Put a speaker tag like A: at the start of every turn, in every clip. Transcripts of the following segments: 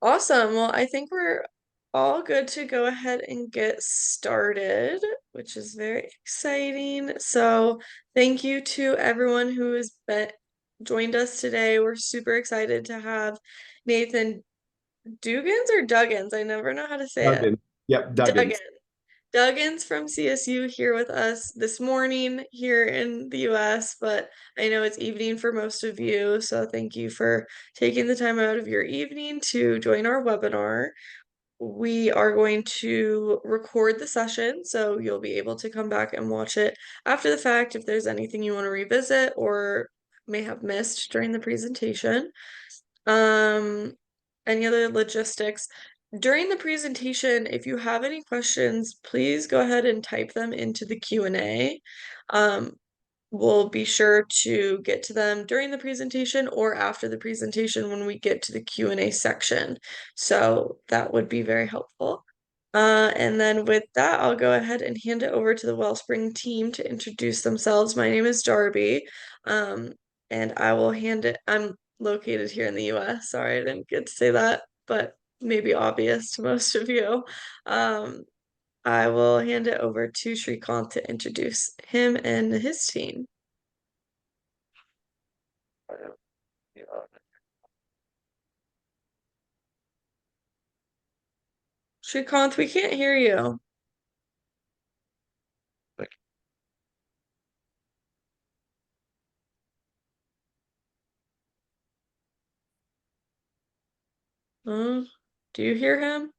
A: Awesome. Well, I think we're all good to go ahead and get started, which is very exciting. So, thank you to everyone who has joined us today. We're super excited to have Nathan Duggins or Duggins. I never know how to say it.
B: Duggan. Yep,
A: Duggins.
B: Duggins.
A: Duggins from CSU here with us this morning here in the US, but I know it's evening for most of you, so thank you for taking the time out of your evening to join our webinar. We are going to record the session, so you'll be able to come back and watch it after the fact if there's anything you want to revisit or may have missed during the presentation. Um, any other logistics? During the presentation, if you have any questions, please go ahead and type them into the Q&A. We'll be sure to get to them during the presentation or after the presentation when we get to the Q&A section. So that would be very helpful. And then with that, I'll go ahead and hand it over to the Wellspring team to introduce themselves. My name is Darby, and I will hand it. I'm located here in the US. Sorry, I didn't get to say that, but maybe obvious to most of you. Um, I will hand it over to Shrikant to introduce him and his team. Shrikant, we can't hear you. Uh, do you hear him?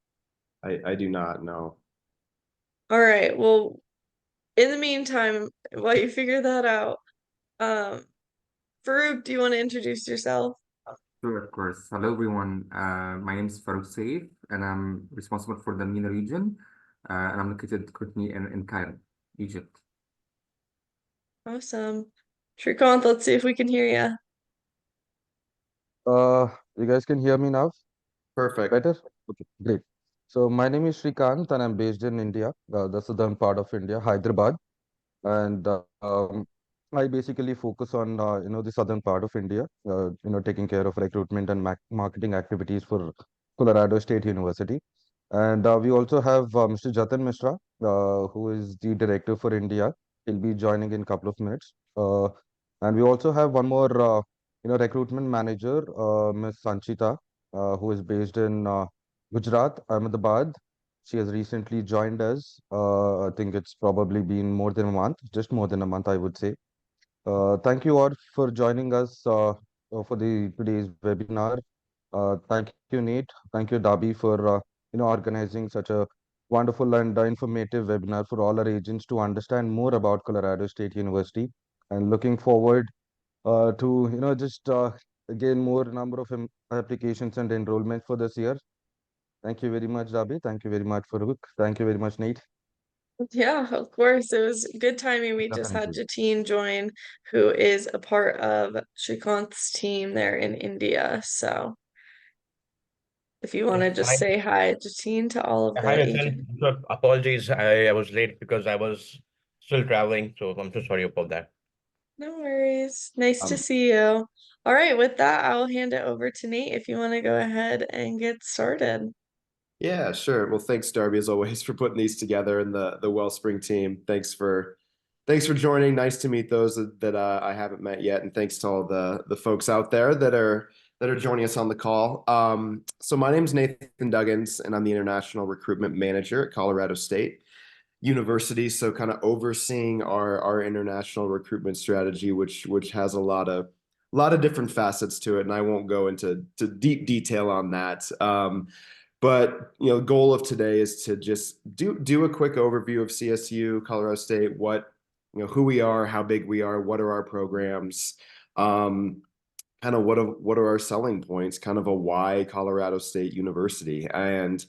B: I do not know.
A: All right. Well, in the meantime, while you figure that out, um, Farouk, do you want to introduce yourself?
C: Sure, of course. Hello, everyone. My name is Farouk Saif, and I'm responsible for the MENA region, and I'm located currently in Cairo, Egypt.
A: Awesome. Shrikant, let's see if we can hear you.
D: Uh, you guys can hear me now?
B: Perfect.
D: Better? Okay, great. So my name is Shrikant and I'm based in India, the southern part of India, Hyderabad. And I basically focus on, the southern part of India, taking care of recruitment and marketing activities for Colorado State University. And we also have Mr. Jatin Mishra, who is the director for India. He'll be joining in a couple of minutes. And we also have one more, recruitment manager, Ms. Sanchita, who is based in Gujarat, Ahmedabad. She has recently joined us. I think it's probably been more than a month, just more than a month, I would say. Thank you all for joining us for the today's webinar. Thank you, Nate. Thank you, Dabi, for organizing such a wonderful and informative webinar for all our agents to understand more about Colorado State University. And looking forward to just gain more number of applications and enrollment for this year. Thank you very much, Dabi. Thank you very much, Farooq. Thank you very much, Nate.
A: Yeah, of course. It was good timing. We just had
D: Definitely.
A: Jatine join, who is a part of Shrikant's team there in India. So if you want
E: Yeah,
A: to just
E: hi,
A: say hi, Jatine, to all of
E: hi,
A: the agents.
E: Nathan. So apologies, I was late because I was still traveling, so I'm so sorry about that.
A: No worries. Nice to
B: Um,
A: see you. All right, with that, I'll hand it over to Nate if you want to go ahead and get started.
B: yeah, sure. Well, thanks, Darby, as always, for putting these together and the Wellspring team. Thanks for joining. Nice to meet those that I haven't met yet, and thanks to all the folks out there that are joining us on the call. So my name is Nathan Duggins, and I'm the International Recruitment Manager at Colorado State University. So kind of overseeing our international recruitment strategy, which has a lot of different facets to it, and I won't go into deep detail on that. But the goal of today is to just do a quick overview of CSU, Colorado State, who we are, how big we are, what are our programs, kind of what are our selling points, kind of a why Colorado State University. And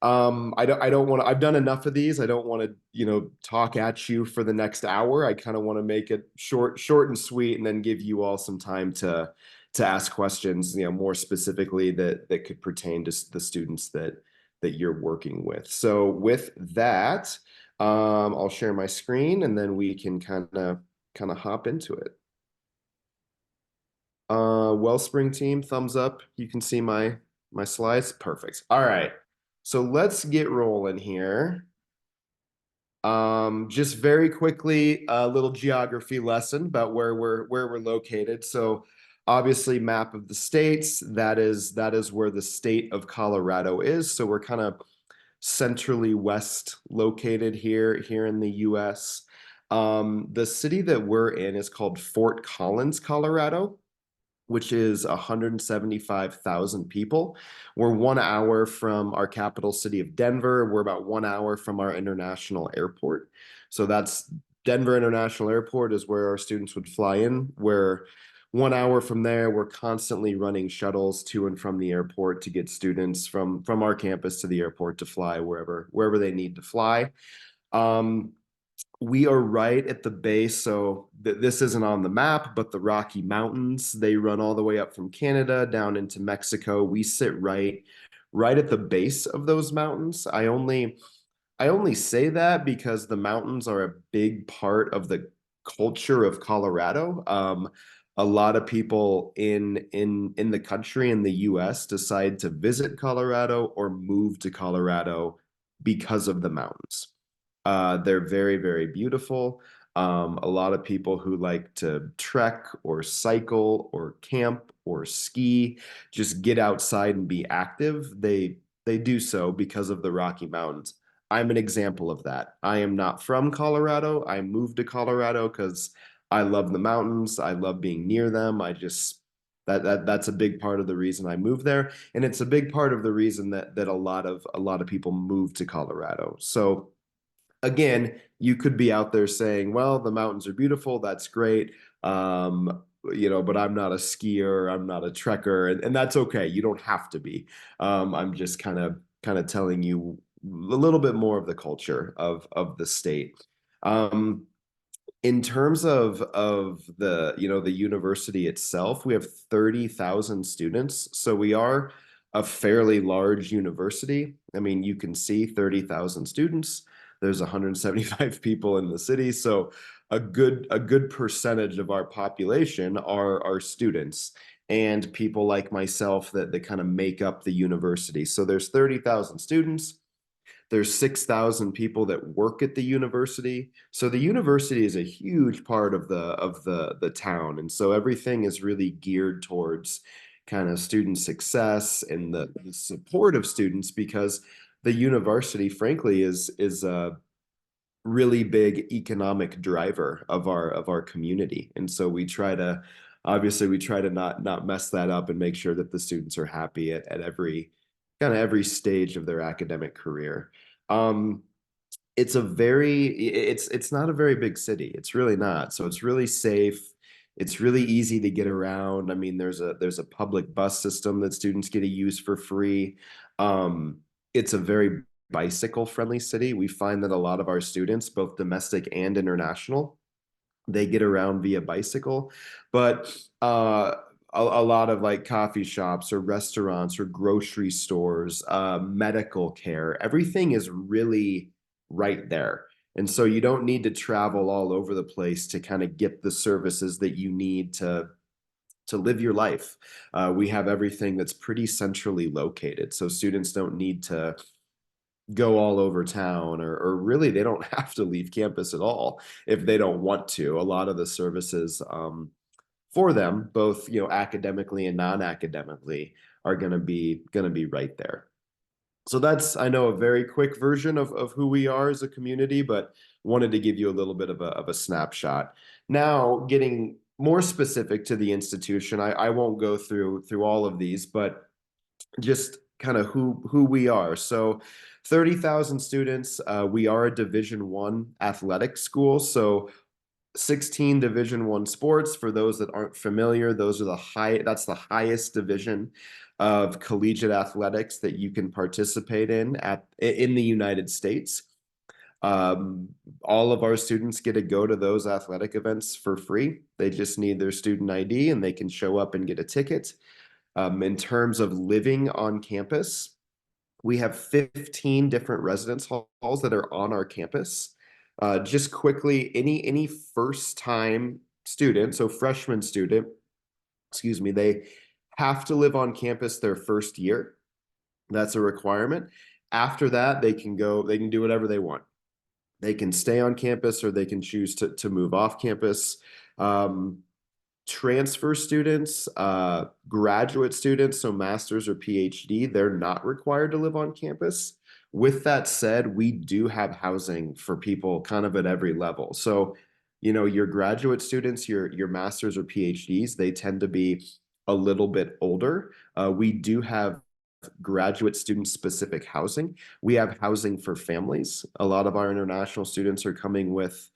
B: I don't want to, I've done enough of these. I don't want to, talk at you for the next hour. I kind of want to make it short and sweet, and then give you all some time to ask questions, more specifically that could pertain to the students that you're working with. So with that, I'll share my screen and then we can kind of hop into it. Wellspring team, thumbs up. You can see my my slides? Perfect. All right. So let's get rolling here. Just very quickly, a little geography lesson about where we're located. So obviously map of the states, that is where the state of Colorado is. So we're kind of centrally west located here in the US. The city that we're in is called Fort Collins, Colorado, which is 175,000 people. We're 1 hour from our capital city of Denver. We're about 1 hour from our international airport. So that's Denver International Airport is where our students would fly in. We're 1 hour from there. We're constantly running shuttles to and from the airport to get students from our campus to the airport to fly wherever they need to fly. We are right at the base, so this isn't on the map, but the Rocky Mountains, they run all the way up from Canada down into Mexico. We sit right at the base of those mountains. I only say that because the mountains are a big part of the culture of Colorado. A lot of people in the country, in the US, decide to visit Colorado or move to Colorado because of the mountains. They're very, very beautiful. A lot of people who like to trek or cycle or camp or ski, just get outside and be active. They do so because of the Rocky Mountains. I'm an example of that. I am not from Colorado. I moved to Colorado because I love the mountains. I love being near them. I just that's a big part of the reason I moved there, and it's a big part of the reason that a lot of people move to Colorado. So again, you could be out there saying, well, the mountains are beautiful, that's great. But I'm not a skier, I'm not a trekker, and that's okay. You don't have to be. I'm just kind of telling you a little bit more of the culture of the state. In terms of the university itself, we have 30,000 students, so we are a fairly large university. I mean, you can see 30,000 students. There's 175 people in the city, so a good percentage of our population are students and people like myself that kind of make up the university. So there's 30,000 students. There's 6,000 people that work at the university. So the university is a huge part of the town. And so everything is really geared towards kind of student success and the support of students, because the university, frankly, is a really big economic driver of our community. And so obviously we try to not mess that up and make sure that the students are happy at every stage of their academic career. It's not a very big city. It's really not. So it's really safe. It's really easy to get around. I mean, there's a public bus system that students get to use for free. It's a very bicycle friendly city. We find that a lot of our students, both domestic and international, they get around via bicycle. But a lot of like coffee shops or restaurants or grocery stores, medical care, everything is really right there. And so you don't need to travel all over the place to kind of get the services that you need to live your life. We have everything that's pretty centrally located. So students don't need to go all over town, or really they don't have to leave campus at all if they don't want to. A lot of the services for them, both academically and non-academically, are going to be right there. So that's, I know, a very quick version of who we are as a community, but wanted to give you a little bit of a snapshot. Now, getting more specific to the institution, I won't go through all of these, but just kind of who we are. So 30,000 students. We are a Division I athletic school. So 16 Division I sports. For those that aren't familiar, that's the highest division of collegiate athletics that you can participate in the United States. All of our students get to go to those athletic events for free. They just need their student ID and they can show up and get a ticket. In terms of living on campus, we have 15 different residence halls that are on our campus. Just quickly, any first-time student, so freshman student, excuse me, they have to live on campus their first year. That's a requirement. After that, they can do whatever they want. They can stay on campus or they can choose to move off campus. Transfer students, graduate students, so master's or PhD, they're not required to live on campus. With that said, we do have housing for people kind of at every level. So, your graduate students, your master's or PhDs, they tend to be a little bit older. We do have graduate student specific housing. We have housing for families. A lot of our international students are coming with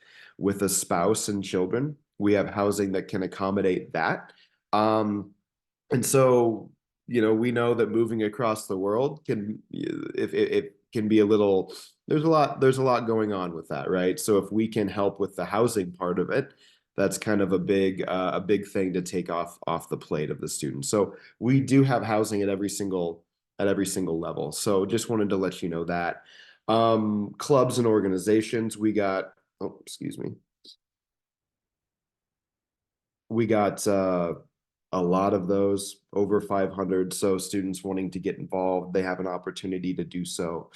B: a spouse and children. We have housing that can accommodate that. And so, we know that moving across the world can, if it can be a little, there's a lot going on with that, right? So if we can help with the housing part of it, that's kind of a big thing to take off the plate of the student. So we do have housing at every single level. So just wanted to let you know that. Clubs and organizations, we got a lot of those, over 500. So students wanting to get involved, they have an opportunity to do so.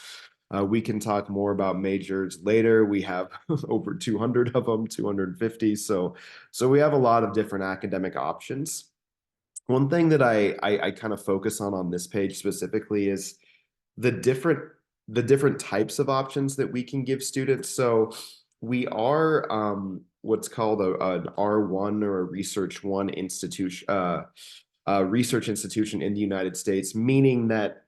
B: We can talk more about majors later. We have over 200 of them, 250. So we have a lot of different academic options. One thing that I kind of focus on this page specifically is the different types of options that we can give students. So we are what's called an R1 or a Research 1 institution, research institution in the United States, meaning that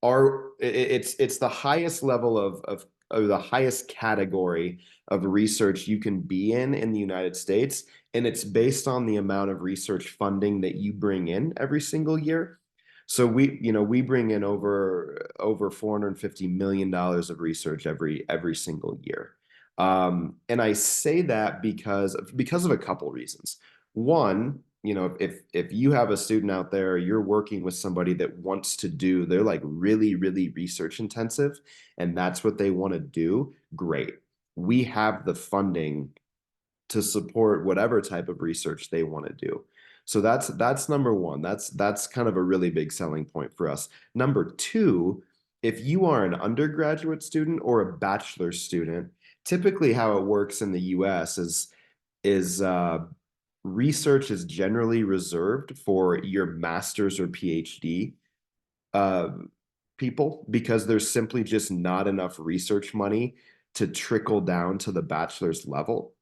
B: it's the highest level of or the highest category of research you can be in the United States, and it's based on the amount of research funding that you bring in every single year. So we bring in over $450 million of research every single year. And I say that because of a couple reasons. One, if you have a student out there, you're working with somebody that wants to do, they're like really, really research intensive, and that's what they want to do, great. We have the funding to support whatever type of research they want to do. So that's number one. That's kind of a really big selling point for us. Number two, if you are an undergraduate student or a bachelor's student, typically how it works in the US is research is generally reserved for your master's or PhD uh, people, because there's simply just not enough research money to trickle down to the bachelor's level.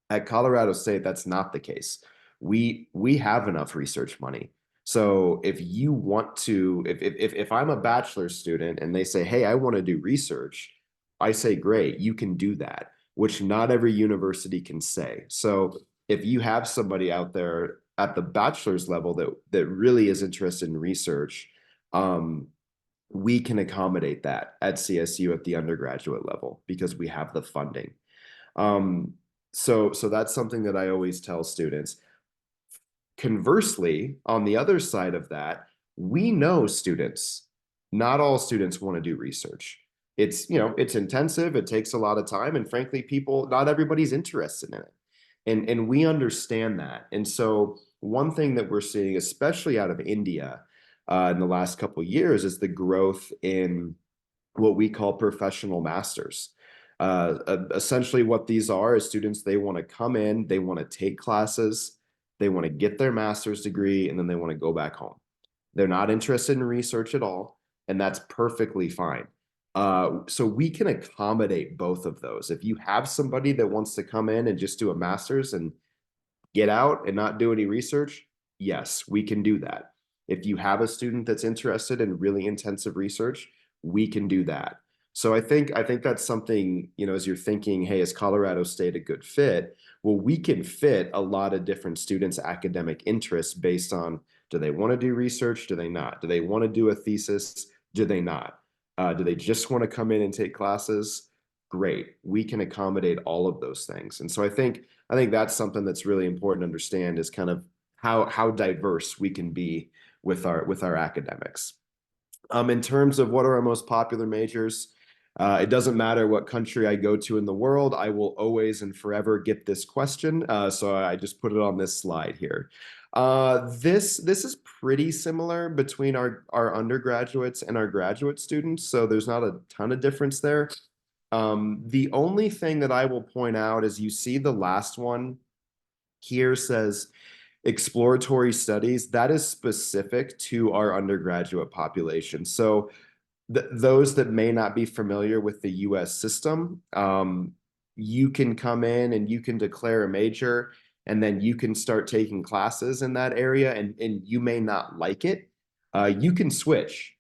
B: At Colorado State, that's not the case. We have enough research money. So if you want to, if I'm a bachelor's student and they say, hey, I want to do research, I say, great, you can do that, which not every university can say. So if you have somebody out there at the bachelor's level that really is interested in research, we can accommodate that at CSU at the undergraduate level because we have the funding. So that's something that I always tell students. Conversely, on the other side of that, we know students, not all students want to do research. It's intensive, it takes a lot of time, and frankly, not everybody's interested in it. And we understand that. And so one thing that we're seeing, especially out of India, in the last couple of years, is the growth in what we call professional masters. Essentially what these are is students, they want to come in, they want to take classes, they want to get their master's degree, and then they want to go back home. They're not interested in research at all, and that's perfectly fine. So we can accommodate both of those. If you have somebody that wants to come in and just do a master's and get out and not do any research, yes, we can do that. If you have a student that's interested in really intensive research, we can do that. So I think that's something, as you're thinking, hey, is Colorado State a good fit? Well, we can fit a lot of different students' academic interests based on, do they want to do research? Do they not? Do they want to do a thesis? Do they not? Do they just want to come in and take classes? Great. We can accommodate all of those things. And so I think that's something that's really important to understand, is kind of how diverse we can be with our academics. In terms of what are our most popular majors, It doesn't matter what country I go to in the world, I will always and forever get this question. So I just put it on this slide here. This is pretty similar between our undergraduates and our graduate students, so there's not a ton of difference there. The only thing that I will point out is you see the last one here says exploratory studies. That is specific to our undergraduate population. So those that may not be familiar with the US system, you can come in and you can declare a major, and then you can start taking classes in that area, and you may not like it. You can switch.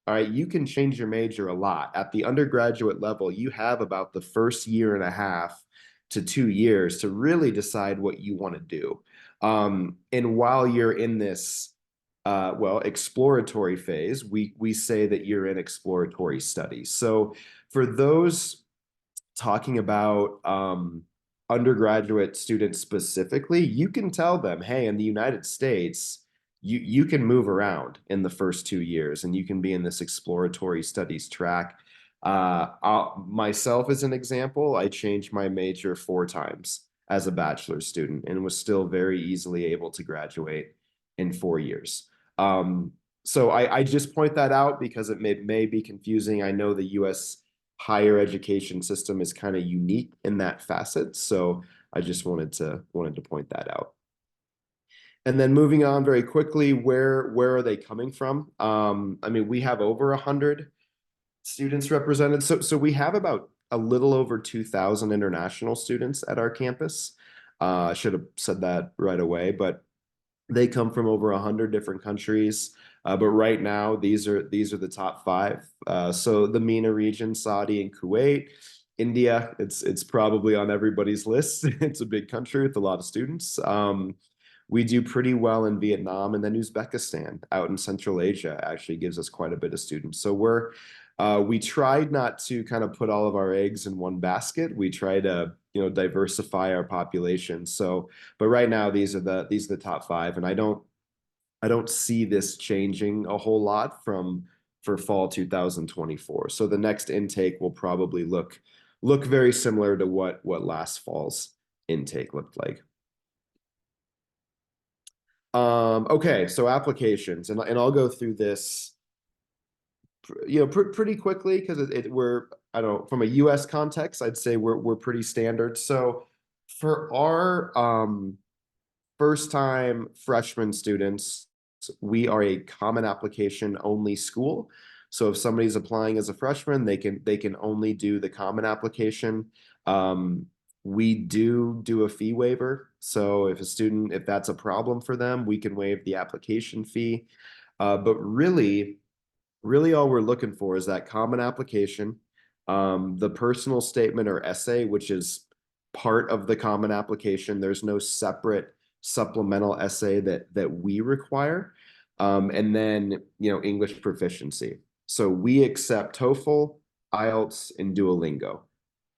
B: All right, you can change your major a lot. At the undergraduate level, you have about the first year and a half to 2 years to really decide what you want to do. And while you're in this exploratory phase, we say that you're in exploratory studies. So for those talking about undergraduate students specifically, you can tell them, hey, in the United States, you can move around in the first 2 years, and you can be in this exploratory studies track. Myself, as an example, I changed my major 4 times as a bachelor's student and was still very easily able to graduate in 4 years. So I just point that out because it may be confusing. I know the US higher education system is kind of unique in that facet, so I just wanted to point that out. And then moving on very quickly, where are they coming from? I mean, we have over 100 students represented. So we have about a little over 2,000 international students at our campus. I should have said that right away, but they come from over 100 different countries. But right now, these are the top 5. So the MENA region, Saudi and Kuwait. India, it's probably on everybody's list. It's a big country with a lot of students. We do pretty well in Vietnam, and then Uzbekistan out in Central Asia actually gives us quite a bit of students. So we tried not to kind of put all of our eggs in one basket. We try to, diversify our population. So, but right now these are the top 5, and I don't see this changing a whole lot for fall 2024. So the next intake will probably look very similar to what last fall's intake looked like. Okay, so applications, and I'll go through this, pretty quickly because I don't know, from a US context, I'd say we're pretty standard. So for our first time freshman students, we are a common application only school. So if somebody's applying as a freshman, they can only do the common application. We do a fee waiver. So if that's a problem for them, we can waive the application fee. But really all we're looking for is that common application, the personal statement or essay, which is part of the common application. There's no separate supplemental essay that we require. And then, English proficiency. So we accept TOEFL, IELTS, and Duolingo.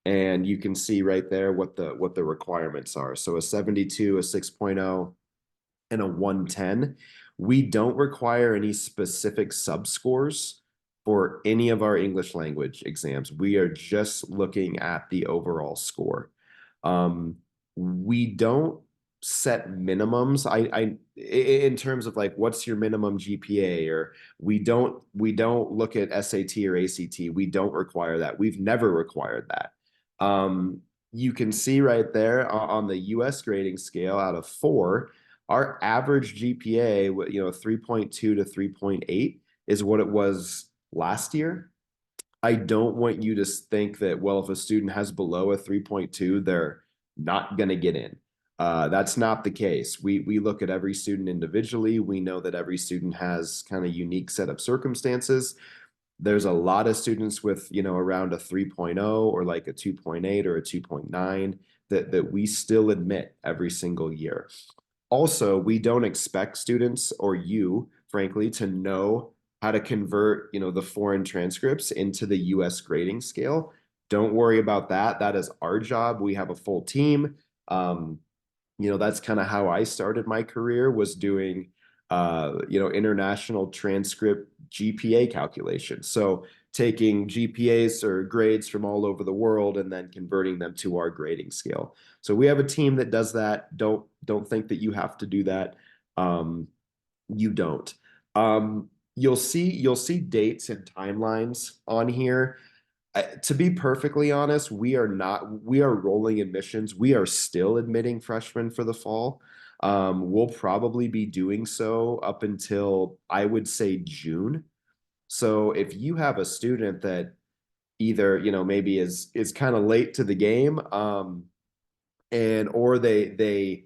B: And you can see right there what the requirements are. So a 72, a 6.0, and a 110. We don't require any specific subscores for any of our English language exams. We are just looking at the overall score. We don't set minimums. In terms of like, what's your minimum GPA, or we don't look at SAT or ACT. We don't require that. We've never required that. You can see right there on the US grading scale out of 4, our average GPA, 3.2 to 3.8 is what it was last year. I don't want you to think that, well, if a student has below a 3.2, they're not going to get in. That's not the case. We look at every student individually. We know that every student has kind of unique set of circumstances. There's a lot of students with, around a 3.0 or like a 2.8 or a 2.9 that we still admit every single year. Also, we don't expect students, or you, frankly, to know how to convert, the foreign transcripts into the US grading scale. Don't worry about that. That is our job. We have a full team. That's kind of how I started my career, was doing international transcript GPA calculation. So taking GPAs or grades from all over the world and then converting them to our grading scale. So we have a team that does that. Don't think that you have to do that. You don't. You'll see dates and timelines on here. To be perfectly honest, we are rolling admissions. We are still admitting freshmen for the fall. We'll probably be doing so up until, I would say, June. So if you have a student that either, maybe is kind of late to the game, or they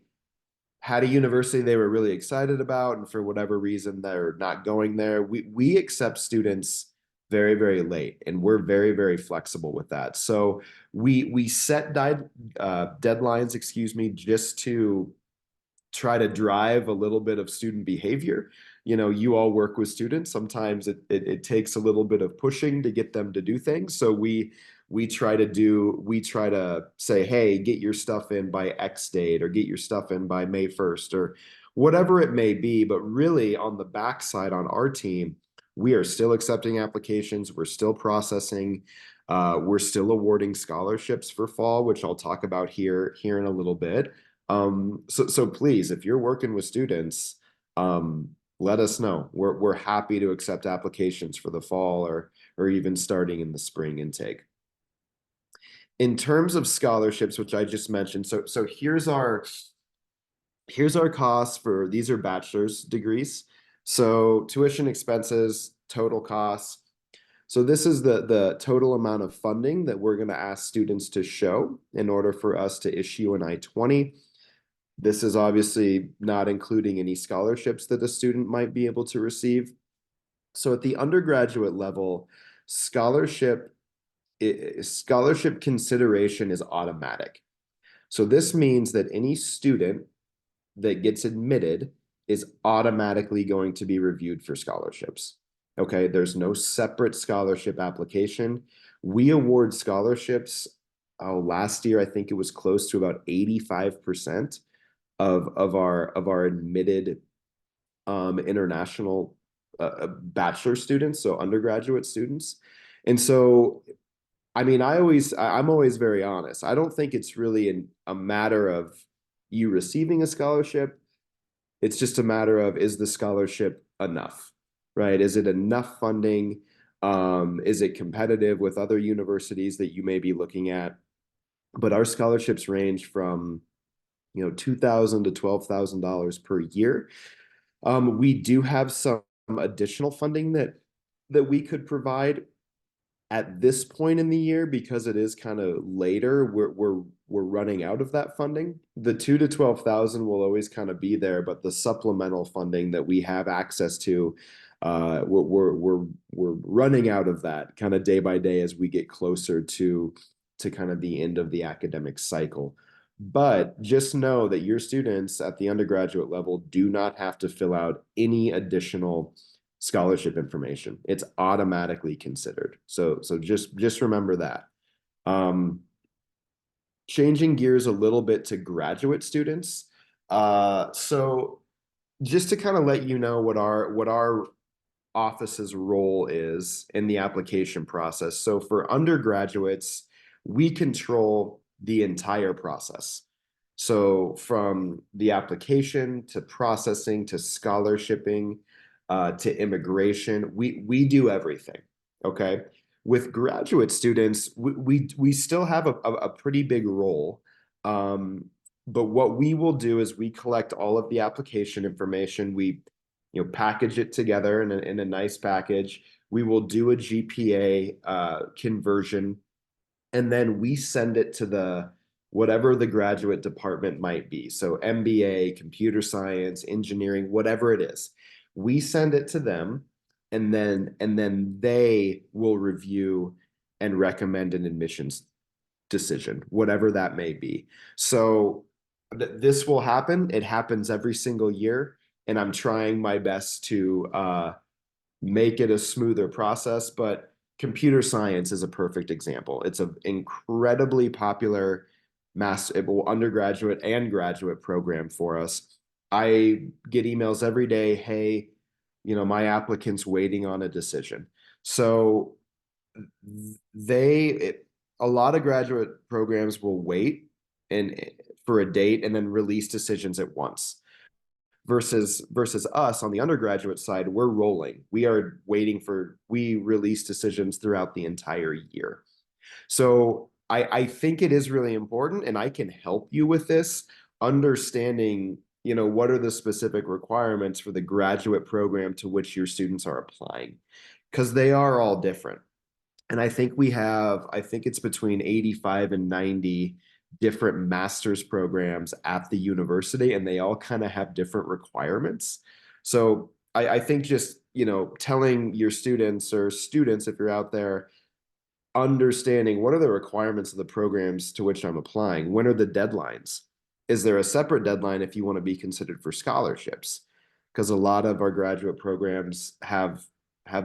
B: had a university they were really excited about, and for whatever reason they're not going there, we accept students very, very late, and we're very, very flexible with that. So we set deadlines, excuse me, just to try to drive a little bit of student behavior. You all work with students. Sometimes it takes a little bit of pushing to get them to do things. So we try to say, hey, get your stuff in by X date, or get your stuff in by May 1st, or whatever it may be. But really, on the backside, on our team, we are still accepting applications. We're still processing. We're still awarding scholarships for fall, which I'll talk about here in a little bit. So please, if you're working with students, let us know. We're happy to accept applications for the fall, or even starting in the spring intake. In terms of scholarships, which I just mentioned, so here's our costs for, these are bachelor's degrees. So tuition expenses, total costs. So this is the total amount of funding that we're going to ask students to show in order for us to issue an I-20. This is obviously not including any scholarships that a student might be able to receive. So at the undergraduate level, scholarship consideration is automatic. So this means that any student that gets admitted is automatically going to be reviewed for scholarships. Okay, there's no separate scholarship application. We award scholarships. Last year, I think it was close to about 85% of our admitted international bachelor students, so undergraduate students. And so, I mean, I'm always very honest. I don't think it's really a matter of you receiving a scholarship. It's just a matter of, is the scholarship enough, right? Is it enough funding? Is it competitive with other universities that you may be looking at? But our scholarships range from $2,000 to $12,000 per year. We do have some additional funding that we could provide at this point in the year, because it is kind of later. We're running out of that funding. The 2 to 12,000 will always kind of be there, but the supplemental funding that we have access to, we're running out of that kind of day by day as we get closer to kind of the end of the academic cycle. But just know that your students at the undergraduate level do not have to fill out any additional scholarship information. It's automatically considered. So just remember that. Changing gears a little bit to graduate students. So just to kind of let you know what our office's role is in the application process. So for undergraduates, we control the entire process. So from the application to processing to scholarshiping, to immigration, we do everything. Okay. With graduate students, we still have a pretty big role. But what we will do is we collect all of the application information. We package it together in a nice package. We will do a GPA conversion, and then we send it to whatever the graduate department might be. So MBA, computer science, engineering, whatever it is. We send it to them, and then they will review and recommend an admissions decision, whatever that may be. So this will happen. It happens every single year, and I'm trying my best to make it a smoother process. But computer science is a perfect example. It's an incredibly popular undergraduate and graduate program for us. I get emails every day, hey, my applicant's waiting on a decision. So a lot of graduate programs will wait and for a date and then release decisions at once. Versus us on the undergraduate side, we're rolling. We release decisions throughout the entire year. So I think it is really important, and I can help you with this, understanding, what are the specific requirements for the graduate program to which your students are applying, because they are all different. And I think it's between 85 and 90 different master's programs at the university, and they all kind of have different requirements. So I think just, telling your students, if you're out there, understanding what are the requirements of the programs to which I'm applying? When are the deadlines? Is there a separate deadline if you want to be considered for scholarships? Because a lot of our graduate programs have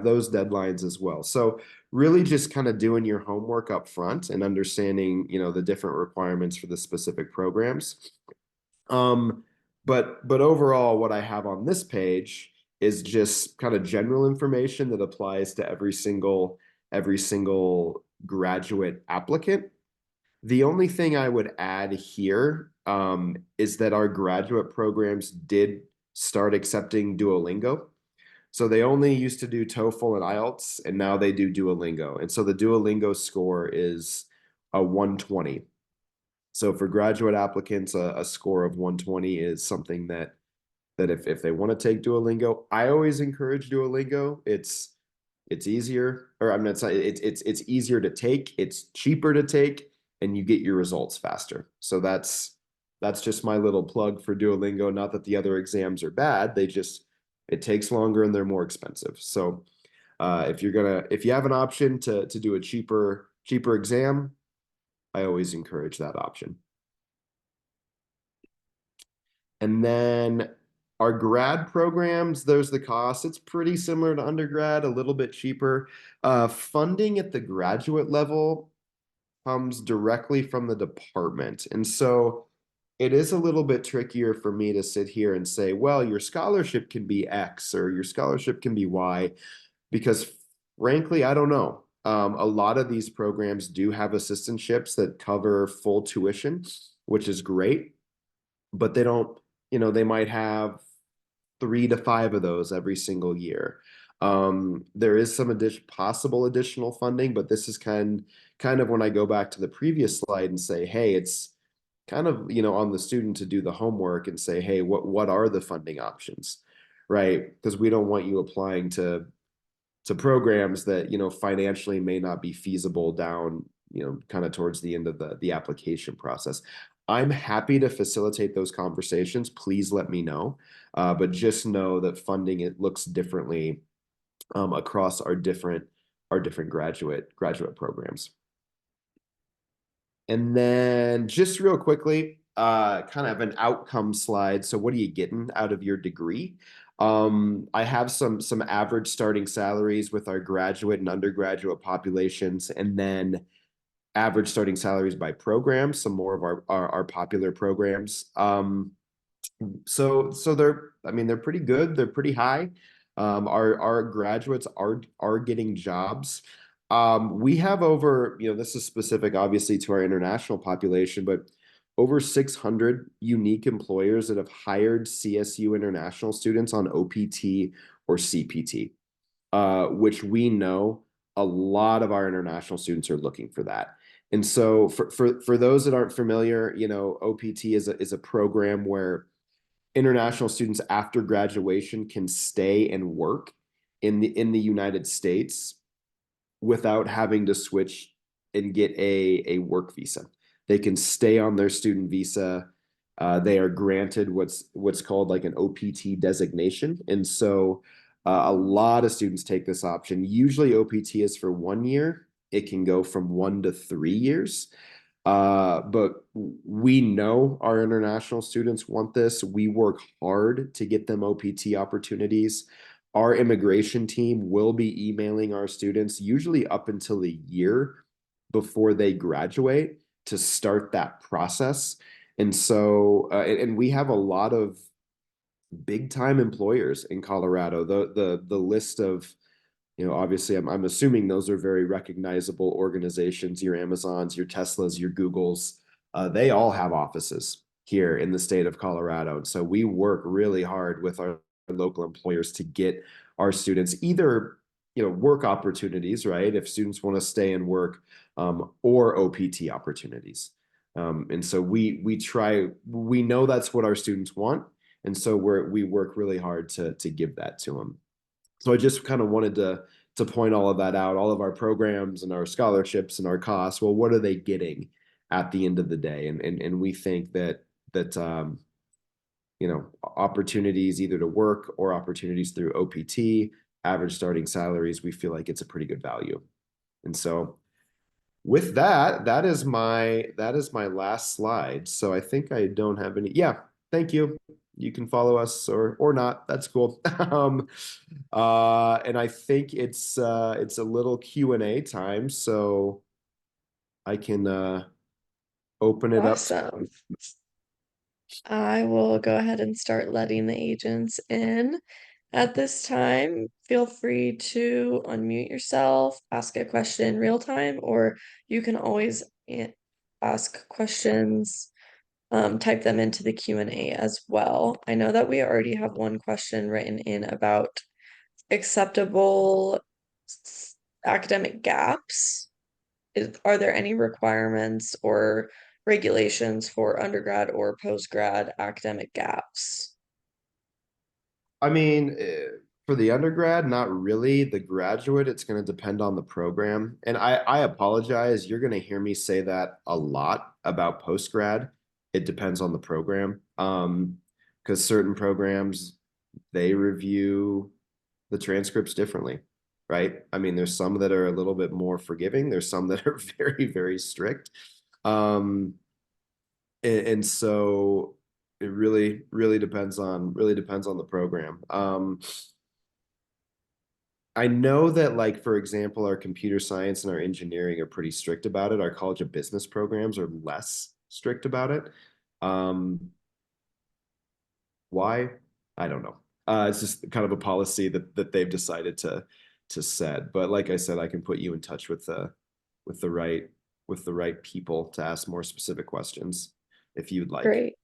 B: those deadlines as well. So really just kind of doing your homework up front and understanding, the different requirements for the specific programs. But overall, what I have on this page is just kind of general information that applies to every single graduate applicant. The only thing I would add here is that our graduate programs did start accepting Duolingo. So they only used to do TOEFL and IELTS, and now they do Duolingo. And so the Duolingo score is a 120. So for graduate applicants, a score of 120 is something that if they want to take Duolingo, I always encourage Duolingo. It's easier, or I'm not saying it's easier to take, it's cheaper to take, and you get your results faster. So that's just my little plug for Duolingo. Not that the other exams are bad, it takes longer and they're more expensive. So if you have an option to do a cheaper exam, I always encourage that option. And then our grad programs, there's the cost. It's pretty similar to undergrad, a little bit cheaper. Funding at the graduate level comes directly from the department. And so it is a little bit trickier for me to sit here and say, well, your scholarship can be X or your scholarship can be Y, because frankly, I don't know. A lot of these programs do have assistantships that cover full tuition, which is great, but they don't, they might have 3 to 5 of those every single year. There is some possible additional funding, but this is kind of when I go back to the previous slide and say, hey, it's kind of, on the student to do the homework and say, hey, what are the funding options, right? Because we don't want you applying to programs that, financially may not be feasible down, kind of towards the end of the application process. I'm happy to facilitate those conversations. Please let me know. But just know that funding, it looks differently across our different graduate programs. And then just real quickly, kind of an outcome slide. So what are you getting out of your degree? I have some average starting salaries with our graduate and undergraduate populations, and then average starting salaries by program, some more of our popular programs. So they're pretty good. They're pretty high. Our graduates are getting jobs. We have over, this is specific obviously to our international population, but over 600 unique employers that have hired CSU international students on OPT or CPT, which we know a lot of our international students are looking for that. And so for those that aren't familiar, OPT is a program where international students after graduation can stay and work in the United States without having to switch and get a work visa. They can stay on their student visa. They are granted what's called like an OPT designation. And so a lot of students take this option. Usually OPT is for 1 year. It can go from 1 to 3 years. But we know our international students want this. We work hard to get them OPT opportunities. Our immigration team will be emailing our students usually up until a year before they graduate to start that process. And so, and we have a lot of big time employers in Colorado. The list of, obviously I'm assuming those are very recognizable organizations, your Amazons, your Teslas, your Googles. They all have offices here in the state of Colorado. And so we work really hard with our local employers to get our students either, work opportunities, right? If students want to stay and work, or OPT opportunities. And so we know that's what our students want. And so we work really hard to give that to them. So I just kind of wanted to point all of that out, all of our programs and our scholarships and our costs. Well, what are they getting at the end of the day? And we think that opportunities either to work or opportunities through OPT, average starting salaries, we feel like it's a pretty good value. And so with that, that is my last slide. So I think I don't have any. Yeah, thank you. You can follow us or not. That's cool. And I think it's a little Q&A time, so I can open it up.
A: Awesome. I will go ahead and start letting the agents in. At this time, feel free to unmute yourself, ask a question in real time, or you can always ask questions, type them into the Q&A as well. I know that we already have one question written in about acceptable academic gaps. Are there any requirements or regulations for undergrad or postgrad academic gaps?
B: I mean, for the undergrad, not really. The graduate, it's going to depend on the program. And I apologize. You're going to hear me say that a lot about postgrad. It depends on the program. Because certain programs, they review the transcripts differently, right? I mean, there's some that are a little bit more forgiving. There's some that are very, very strict. And so it really depends on the program. I know that, like, for example, our computer science and our engineering are pretty strict about it. Our College of Business programs are less strict about it. Why? I don't know. It's just kind of a policy that they've decided to set. But like I said, I can put you in touch with the right people to ask more specific questions if you'd like.
A: Great.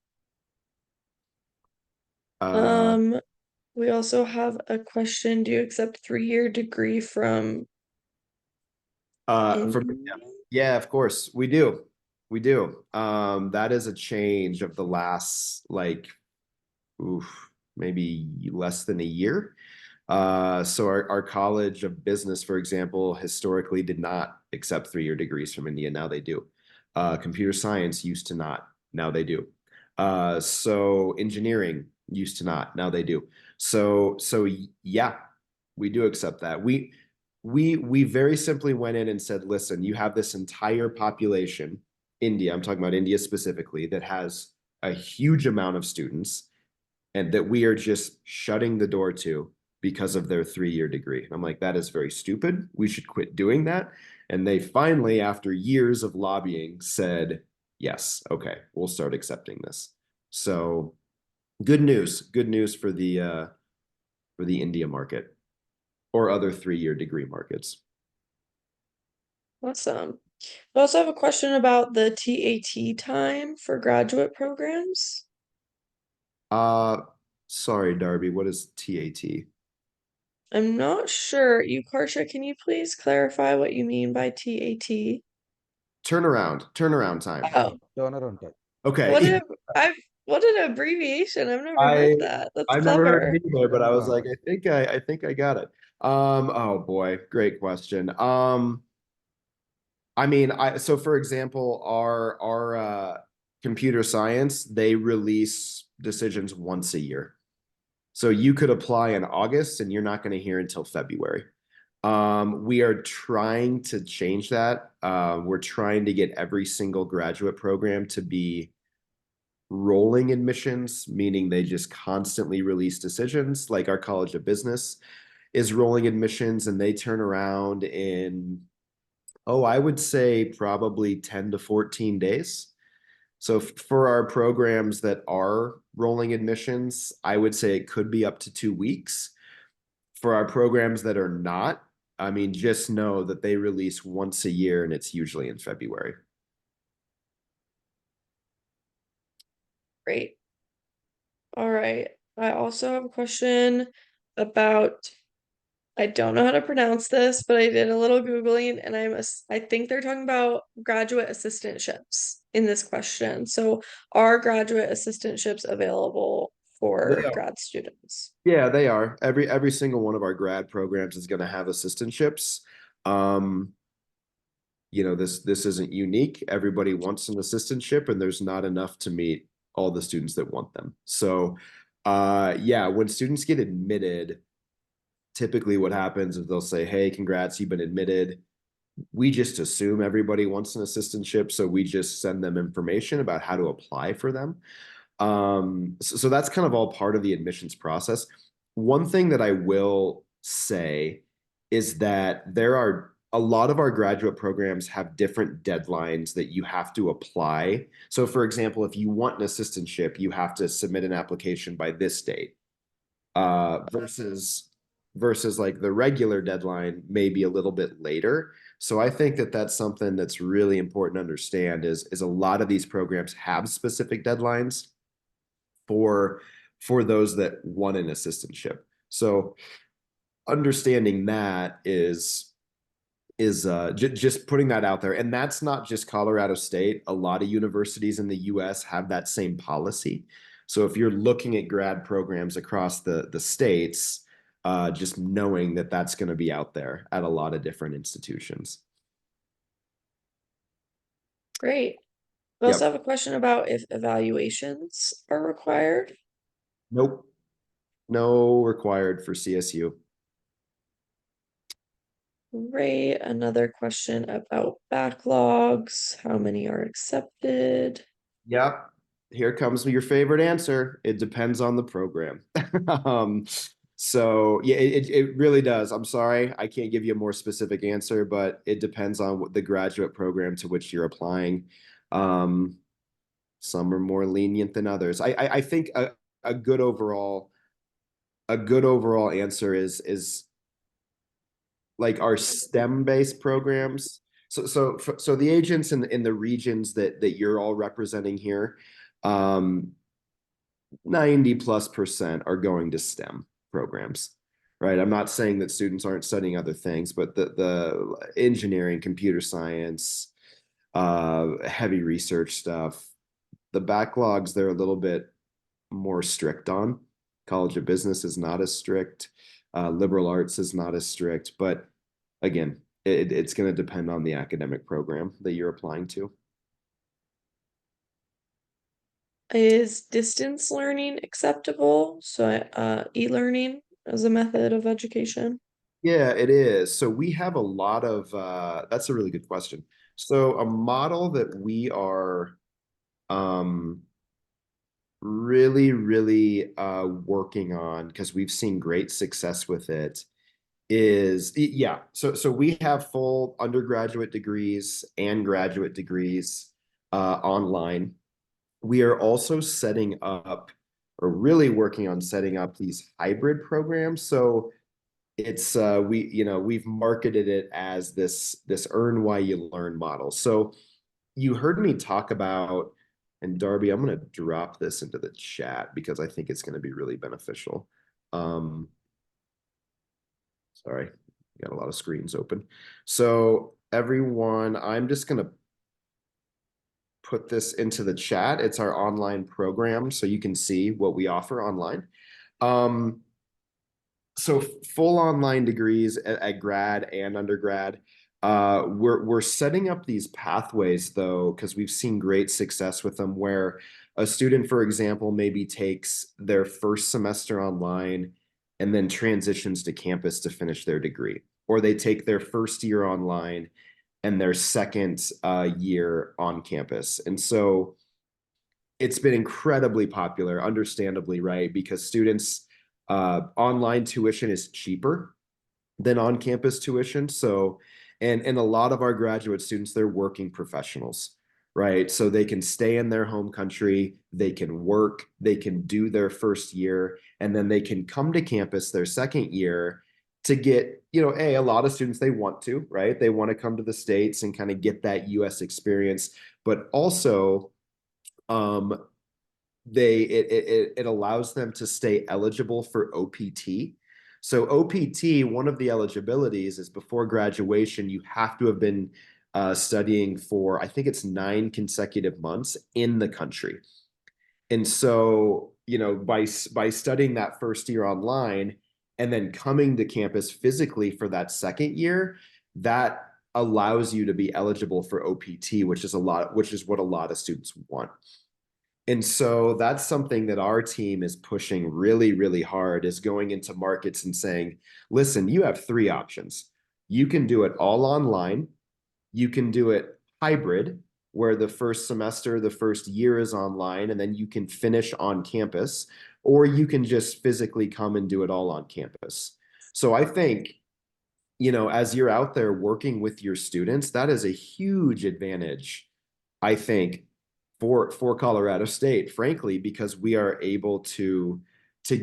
A: We also have a question. Do you accept 3-year degree from India?
B: Yeah, of course we do. We do. That is a change of the last, like, maybe less than a year. So our College of Business, for example, historically did not accept 3-year degrees from India. Now they do. Computer science used to not. Now they do. So engineering used to not. Now they do. So yeah, we do accept that. We very simply went in and said, listen, you have this entire population, India, I'm talking about India specifically, that has a huge amount of students and that we are just shutting the door to because of their 3-year degree. I'm like, that is very stupid. We should quit doing that. And they finally, after years of lobbying, said, yes, okay, we'll start accepting this. So good news for the India market or other 3-year degree markets.
A: Awesome. We also have a question about the TAT time for graduate programs.
B: Sorry, Darby, what is TAT?
A: I'm not sure. Karsha, can you please clarify what you mean by TAT?
B: Turnaround time.
A: Oh,
D: Turnaround time.
B: Okay.
A: What an abbreviation. I've never
B: I
A: heard that. That's
B: I've never
A: clever.
B: heard it either, but I was
D: Yeah.
B: like, I think I got it. Oh boy, great question. I mean, so for example, our computer science, they release decisions once a year. So you could apply in August and you're not going to hear until February. We are trying to change that. We're trying to get every single graduate program to be rolling admissions, meaning they just constantly release decisions. Like our College of Business is rolling admissions and they turn around in, I would say probably 10 to 14 days. So for our programs that are rolling admissions, I would say it could be up to 2 weeks. For our programs that are not, I mean, just know that they release once a year and it's usually in February.
A: Great. All right. I also have a question about, I don't know how to pronounce this, but I did a little Googling and I think they're talking about graduate assistantships in this question. So are graduate assistantships available for grad students?
B: Yeah, they are. Every single one of our grad programs is going to have assistantships. This isn't unique. Everybody wants an assistantship, and there's not enough to meet all the students that want them. So, yeah, when students get admitted, typically what happens is they'll say, "Hey, congrats, you've been admitted." We just assume everybody wants an assistantship, so we just send them information about how to apply for them. So that's kind of all part of the admissions process. One thing that I will say is that there are a lot of our graduate programs have different deadlines that you have to apply. So for example, if you want an assistantship, you have to submit an application by this date, versus like the regular deadline may be a little bit later. So I think that that's something that's really important to understand is a lot of these programs have specific deadlines for those that want an assistantship. So understanding that is just putting that out there. And that's not just Colorado State. A lot of universities in the US have that same policy. So if you're looking at grad programs across the states, just knowing that that's going to be out there at a lot of different institutions.
A: Great. We also have a question about if evaluations are required.
B: Nope. No required for CSU.
A: Great. Another question about backlogs. How many are accepted?
B: Yep. Here comes your favorite answer. It depends on the program. So yeah, it really does. I'm sorry, I can't give you a more specific answer, but it depends on what the graduate program to which you're applying. Some are more lenient than others. I think a good overall answer is like our STEM-based programs. So the agents in the regions that you're all representing here, 90+% are going to STEM programs, right? I'm not saying that students aren't studying other things, but the engineering, computer science, heavy research stuff, the backlogs they're a little bit more strict on. College of Business is not as strict. Liberal arts is not as strict, but again, it's going to depend on the academic program that you're applying to.
A: Is distance learning acceptable? So, e-learning as a method of education?
B: Yeah, it is. So we have a lot of, that's a really good question. So a model that we are really working on, because we've seen great success with it, is yeah. So we have full undergraduate degrees and graduate degrees online. We are also setting up, or really working on setting up, these hybrid programs. So it's we've marketed it as this earn while you learn model. So you heard me talk about, and Darby, I'm going to drop this into the chat because I think it's going to be really beneficial. Sorry, got a lot of screens open. So everyone, I'm just going to put this into the chat. It's our online program, so you can see what we offer online. So full online degrees at grad and undergrad. We're setting up these pathways though, because we've seen great success with them, where a student, for example, maybe takes their first semester online and then transitions to campus to finish their degree, or they take their first year online and their second year on campus. And so it's been incredibly popular, understandably, right? Because students, online tuition is cheaper than on-campus tuition. So, and a lot of our graduate students, they're working professionals, right? So they can stay in their home country, they can work, they can do their first year, and then they can come to campus their second year to get, a lot of students, they want to, right? They want to come to the States and kind of get that US experience, but also um, it allows them to stay eligible for OPT. So OPT, one of the eligibilities is before graduation, you have to have been studying for, I think it's 9 consecutive months in the country. And so, by studying that first year online and then coming to campus physically for that second year, that allows you to be eligible for OPT, which is what a lot of students want. And so that's something that our team is pushing really, really hard, is going into markets and saying, listen, you have 3 options. You can do it all online. You can do it hybrid, where the first semester, the first year is online, and then you can finish on campus, or you can just physically come and do it all on campus. So I think, as you're out there working with your students, that is a huge advantage, I think, for Colorado State, frankly, because we are able to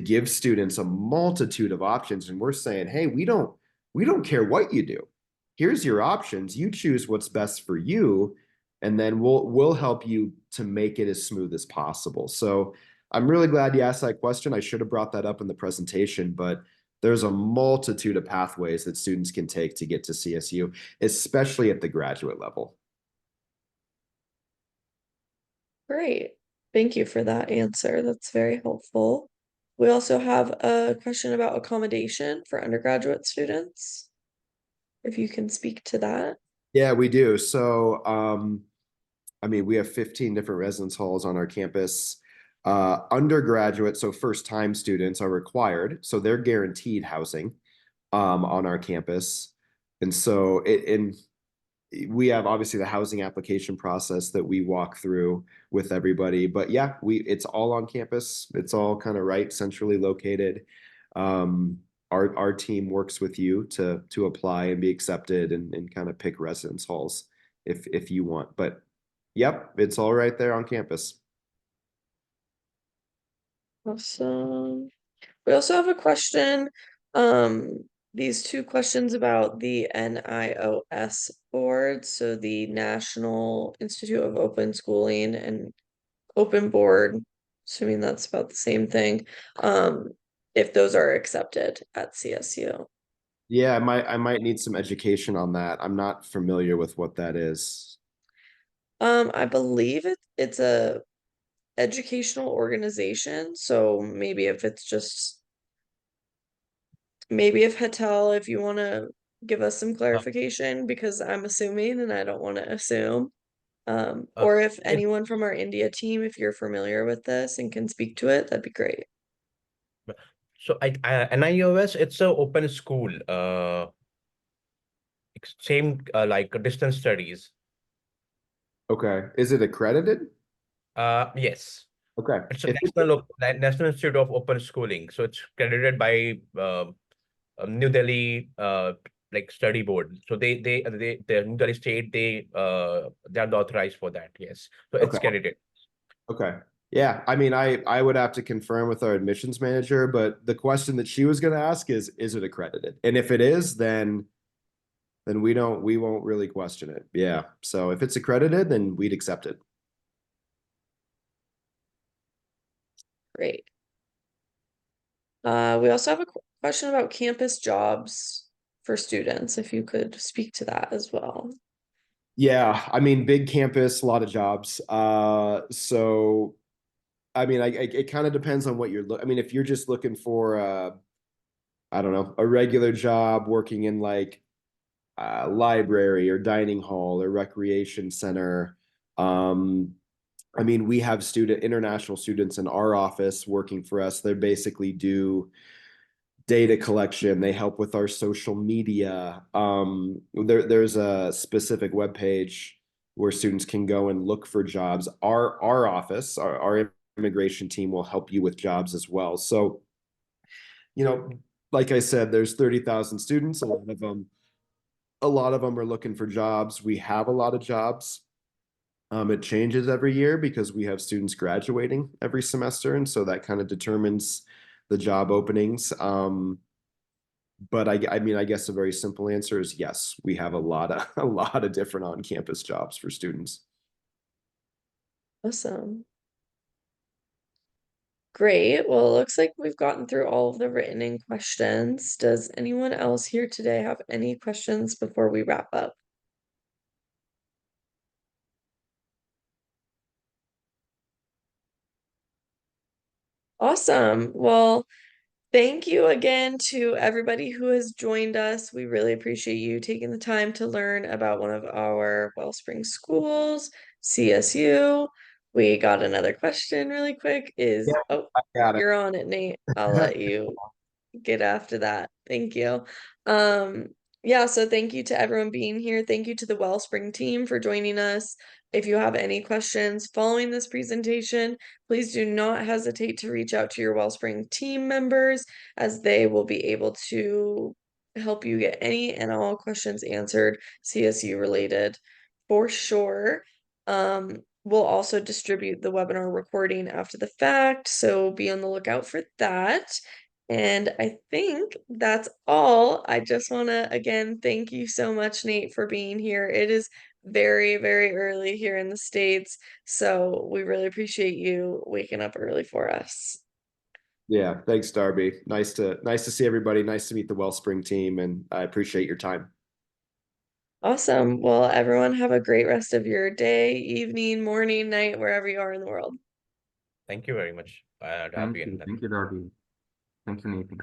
B: give students a multitude of options, and we're saying, hey, we don't care what you do. Here's your options. You choose what's best for you, and then we'll help you to make it as smooth as possible. So I'm really glad you asked that question. I should have brought that up in the presentation, but there's a multitude of pathways that students can take to get to CSU, especially at the graduate level.
A: Great. Thank you for that answer. That's very helpful. We also have a question about accommodation for undergraduate students. If you can speak to that.
B: Yeah, we do. So, we have 15 different residence halls on our campus. Undergraduate, so first-time students are required, so they're guaranteed housing on our campus. And so we have obviously the housing application process that we walk through with everybody. But yeah, it's all on campus. It's all kind of right centrally located. Our team works with you to apply and be accepted and kind of pick residence halls if you want. But yep, it's all right there on campus.
A: Awesome. We also have a question. These 2 questions about the NIOS board, so the National Institute of Open Schooling and Open Board, assuming that's about the same thing. If those are accepted at CSU.
B: Yeah, I might need some education on that. I'm not familiar with what that is.
A: I believe it's a educational organization, so maybe if it's just maybe if Hatel, if you want to give us some clarification, because I'm assuming and I don't want to assume.
E: Uh,
A: Or if
E: it,
A: anyone from our India team, if you're familiar with this and can speak to it, that'd be great.
E: so NIOS, it's a open school, same like distance studies.
B: Okay. Is it accredited?
E: Yes.
B: Okay.
E: It's a
B: If it's
E: National Institute of Open Schooling. So it's credited by New Delhi like study board. So the New Delhi state, they are authorized for that. Yes. So it's
B: okay.
E: credited.
B: Okay. Yeah, I would have to confirm with our admissions manager, but the question that she was going to ask is it accredited? And if it is, then we won't really question it. Yeah. So if it's accredited, then we'd accept it.
A: Great. We also have a question about campus jobs for students, if you could speak to that as well.
B: Yeah, big campus, a lot of jobs. So it kind of depends on what you're if you're just looking for I don't know, a regular job working in like library or dining hall or recreation center. We have international students in our office working for us. They basically do data collection. They help with our social media. There's a specific web page where students can go and look for jobs. Our office, our immigration team will help you with jobs as well. So, like I said, there's 30,000 students. A lot of them are looking for jobs. We have a lot of jobs. It changes every year because we have students graduating every semester, and so that kind of determines the job openings. But I mean, I guess a very simple answer is yes, we have a lot of a lot of different on-campus jobs for students.
A: Awesome. Great. Well, it looks like we've gotten through all of the written in questions. Does anyone else here today have any questions before we wrap up? Awesome. Well, thank you again to everybody who has joined us. We really appreciate you taking the time to learn about one of our Wellspring schools, CSU. We got another question really quick is, oh,
B: I got it.
A: you're on it, Nate. I'll let you get after that. Thank you. Um, yeah, so thank you to everyone being here. Thank you to the Wellspring team for joining us. If you have any questions following this presentation, please do not hesitate to reach out to your Wellspring team members as they will be able to help you get any and all questions answered, CSU related for sure. We'll also distribute the webinar recording after the fact, so be on the lookout for that. And I think that's all. I just want to again thank you so much, Nate, for being here. It is very, very early here in the States, so we really appreciate you waking up early for us.
B: Yeah, thanks, Darby. Nice to see everybody. Nice to meet the Wellspring team, and I appreciate your time.
A: Awesome. Well, everyone have a great rest of your day, evening, morning, night, wherever you are in the world.
E: Thank you very much,
C: Thank
E: Darby
C: you.
E: and
C: Thank you, Darby. Thank you, Nathan.